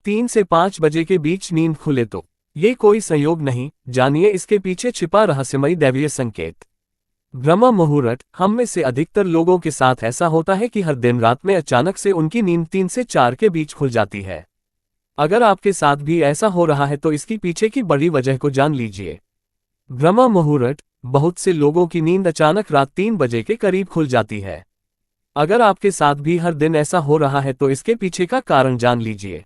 3 से 5 बजे के बीच नींद खुले तो ये कोई संयोग नहीं, जानिए इसके पीछे छिपा रहस्यमयी दैवीय संकेत। ब्रह्म मुहूर्त। हम में से अधिकतर लोगों के साथ ऐसा होता है कि हर दिन रात में अचानक से उनकी नींद 3 से 4 के बीच खुल जाती है। अगर आपके साथ भी ऐसा हो रहा है तो इसकी पीछे की बड़ी वजह को जान लीजिए। ब्रह्म मुहूर्त। बहुत से लोगों की नींद अचानक रात 3 बजे के करीब खुल जाती है। अगर आपके साथ भी हर दिन ऐसा हो रहा है तो इसके पीछे का कारण जान लीजिए।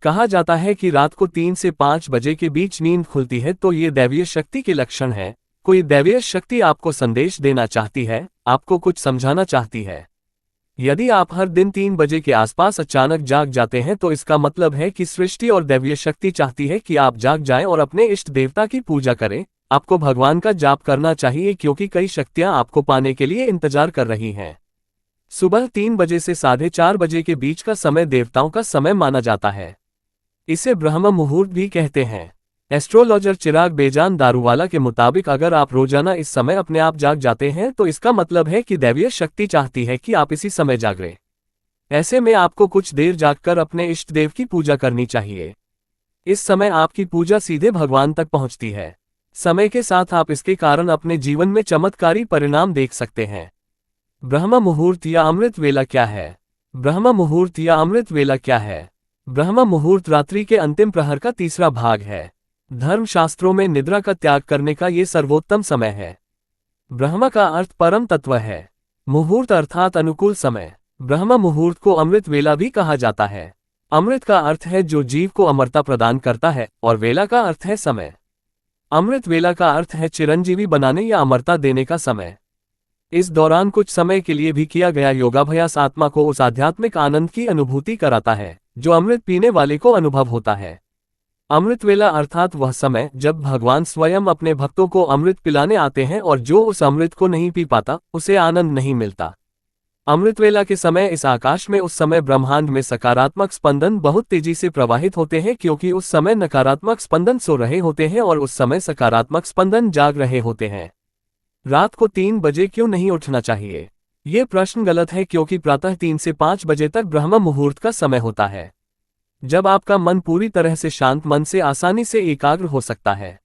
कहा जाता है कि रात को 3 से 5 बजे के बीच नींद खुलती है तो ये दैवीय शक्ति के लक्षण है। कोई दैवीय शक्ति आपको संदेश देना चाहती है, आपको कुछ समझाना चाहती है। यदि आप हर दिन 3 बजे के आसपास अचानक जाग जाते हैं तो इसका मतलब है कि सृष्टि और दैवीय शक्ति चाहती है कि आप जाग जाएं और अपने इष्ट देवता की पूजा करें। आपको भगवान का जाप करना चाहिए क्योंकि कई शक्तियां आपको पाने के लिए इंतजार कर रही हैं। सुबह 3 बजे से 4:30 बजे के बीच का समय देवताओं का समय माना जाता है। इसे ब्रह्म मुहूर्त भी कहते हैं। एस्ट्रोलॉजर चिराग बेजान दारूवाला के मुताबिक अगर आप रोजाना इस समय अपने आप जाग जाते हैं तो इसका मतलब है कि दैवीय शक्ति चाहती है कि आप इसी समय जागें। ऐसे में आपको कुछ देर जागकर अपने इष्ट देव की पूजा करनी चाहिए। इस समय आपकी पूजा सीधे भगवान तक पहुंचती है। समय के साथ आप इसके कारण अपने जीवन में चमत्कारी परिणाम देख सकते हैं। ब्रह्म मुहूर्त या अमृत वेला क्या है? ब्रह्म मुहूर्त या अमृत वेला क्या है? ब्रह्म मुहूर्त रात्रि के अंतिम प्रहर का तीसरा भाग है। धर्मशास्त्रों में निद्रा का त्याग करने का ये सर्वोत्तम समय है। ब्रह्म का अर्थ परम तत्व है। मुहूर्त अर्थात अनुकूल समय। ब्रह्म मुहूर्त को अमृत वेला भी कहा जाता है। अमृत का अर्थ है जो जीव को अमरता प्रदान करता है और वेला का अर्थ है समय। अमृत वेला का अर्थ है चिरंजीवी बनाने या अमरता देने का समय। इस दौरान कुछ समय के लिए भी किया गया योगाभ्यास आत्मा को उस आध्यात्मिक आनंद की अनुभूति कराता है जो अमृत पीने वाले को अनुभव होता है। अमृत वेला अर्थात वह समय जब भगवान स्वयं अपने भक्तों को अमृत पिलाने आते हैं और जो उस अमृत को नहीं पी पाता उसे आनंद नहीं मिलता। अमृत वेला के समय इस आकाश में उस समय ब्रह्मांड में सकारात्मक स्पंदन बहुत तेजी से प्रवाहित होते हैं क्योंकि उस समय नकारात्मक स्पंदन सो रहे होते हैं और उस समय सकारात्मक स्पंदन जाग रहे होते हैं। रात को 3 बजे क्यों नहीं उठना चाहिए? ये प्रश्न गलत है क्योंकि प्रातः 3 से 5 बजे तक ब्रह्म मुहूर्त का समय होता है, जब आपका मन पूरी तरह से शांत मन से आसानी से एकाग्र हो सकता है।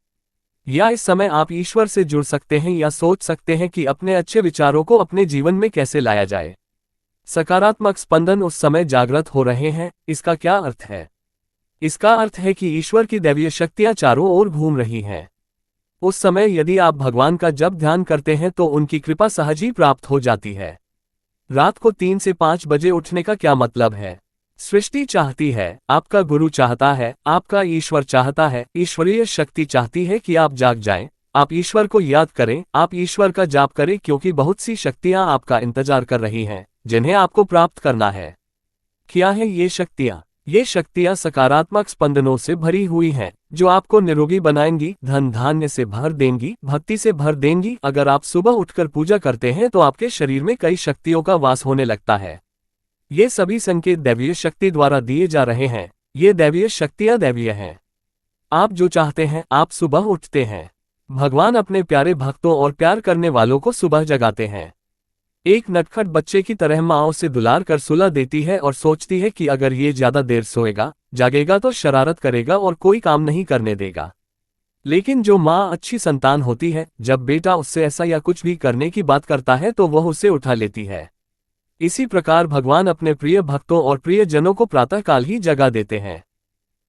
या इस समय आप ईश्वर से जुड़ सकते हैं या सोच सकते हैं कि अपने अच्छे विचारों को अपने जीवन में कैसे लाया जाए। सकारात्मक स्पंदन उस समय जागृत हो रहे हैं। इसका क्या अर्थ है? इसका अर्थ है कि ईश्वर की दैवीय शक्तियां चारों ओर घूम रही हैं। उस समय यदि आप भगवान का जप ध्यान करते हैं तो उनकी कृपा सहज ही प्राप्त हो जाती है। रात को 3 से 5 बजे उठने का क्या मतलब है? सृष्टि चाहती है, आपका गुरु चाहता है, आपका ईश्वर चाहता है, ईश्वरीय शक्ति चाहती है कि आप जाग जाएं, आप ईश्वर को याद करें, आप ईश्वर का जाप करें क्योंकि बहुत सी शक्तियां आपका इंतजार कर रही हैं जिन्हें आपको प्राप्त करना है। क्या है ये शक्तियां? ये शक्तियां सकारात्मक स्पंदनों से भरी हुई हैं जो आपको निरोगी बनाएंगी, धन धान्य से भर देंगी, भक्ति से भर देंगी। अगर आप सुबह उठकर पूजा करते हैं तो आपके शरीर में कई शक्तियों का वास होने लगता है। ये सभी संकेत दैवीय शक्ति द्वारा दिए जा रहे हैं। ये दैवीय शक्तियां दैवीय हैं। आप जो चाहते हैं आप सुबह उठते हैं। भगवान अपने प्यारे भक्तों और प्यार करने वालों को सुबह जगाते हैं। एक नटखट बच्चे की तरह माँ उसे दुलार कर सुला देती है और सोचती है कि अगर ये ज्यादा देर सोएगा जागेगा तो शरारत करेगा और कोई काम नहीं करने देगा। लेकिन जो माँ अच्छी संतान होती है, जब बेटा उससे ऐसा या कुछ भी करने की बात करता है तो वह उसे उठा लेती है। इसी प्रकार भगवान अपने प्रिय भक्तों और प्रियजनों को प्रातःकाल ही जगा देते हैं।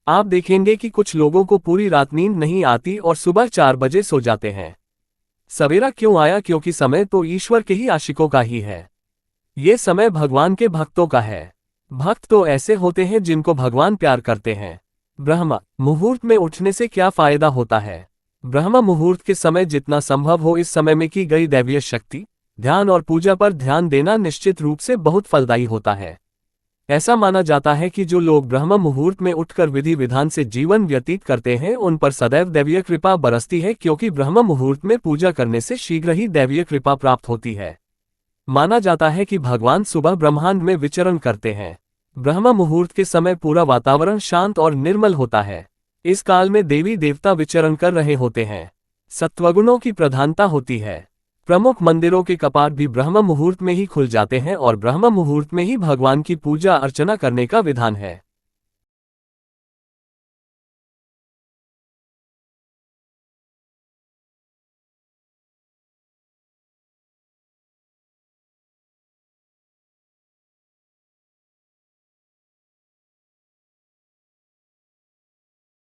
आप देखेंगे कि कुछ लोगों को पूरी रात नींद नहीं आती और सुबह 4 बजे सो जाते हैं। सवेरा क्यों आया? क्योंकि समय तो ईश्वर के ही आशिकों का ही है। ये समय भगवान के भक्तों का है। भक्त तो ऐसे होते हैं जिनको भगवान प्यार करते हैं। ब्रह्म मुहूर्त में उठने से क्या फायदा होता है? ब्रह्म मुहूर्त के समय जितना संभव हो इस समय में की गई दैवीय शक्ति, ध्यान और पूजा पर ध्यान देना निश्चित रूप से बहुत फलदायी होता है। ऐसा माना जाता है कि जो लोग ब्रह्म मुहूर्त में उठकर विधि विधान से जीवन व्यतीत करते हैं उन पर सदैव दैवीय कृपा बरसती है क्योंकि ब्रह्म मुहूर्त में पूजा करने से शीघ्र ही दैवीय कृपा प्राप्त होती है। माना जाता है कि भगवान सुबह ब्रह्मांड में विचरण करते हैं। ब्रह्म मुहूर्त के समय पूरा वातावरण शांत और निर्मल होता है। इस काल में देवी देवता विचरण कर रहे होते हैं। सत्वगुणों की प्रधानता होती है। प्रमुख मंदिरों के कपाट भी ब्रह्म मुहूर्त में ही खुल जाते हैं और ब्रह्म मुहूर्त में ही भगवान की पूजा अर्चना करने का विधान है।